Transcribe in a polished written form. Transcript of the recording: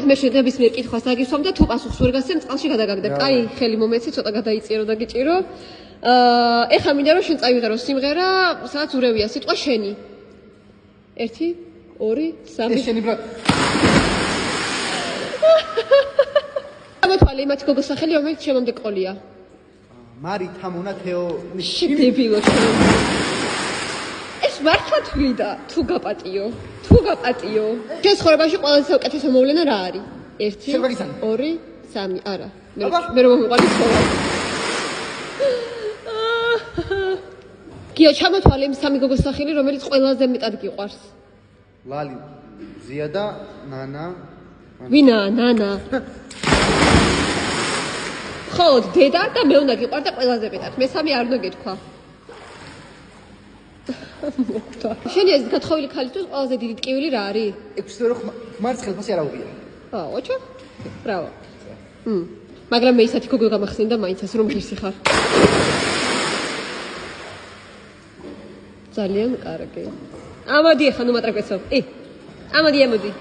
მე შედების კითხვას დაგისვამ და თუ პასუხს ვერ გასცემ, წყალში გადაგაგდა. კაი, ხელი მომეცი, ცოტა გადაიწიერო და გიჭირო. ეხლა მინდა რომ შენ წავიდარო სიმღერა, სადაც ურევია სიტყვა შენი. 1 2 3 შენი ბრატ. ამოთვალე იმათ გოგოს სახელი, რომელიც შემომდე ყოლია. მარი თამონა თეო დებილო შენ. ეს მართლა თვლიდა, თუ გაპატიო. შენ ცხოვრებაში ყველაზე საუკეთესო მოვლენა რა არის? 1 2 3 არა. მე რომ მომიყვანი ცხოვრება. გიო ჩამოთვალე იმ სამი გოგოს სახელი, რომელიც ყველაზე მეტად გიყვარს. ლალი, ზია და ნანა. ვინა, ნანა. ხო, დედა და მე უნდა გიყვარდა ყველაზე მეტად. მესამე არ უნდა გეთქვა. შენი ეს გათხოვილი ქალისთვის ყველაზე დიდი ტკივილი რა არის? 6 ვერო ხმარის ხელფასი არ აუღია. ოჩო? ბრავო. მაგრამ მე ისეთი გოგო გამახსენდა მაინც ეს რომ ღირსი ხარ. ძალიან კარგი. ამოდი ახლა ნუ მატრაკეცო. ამოდი.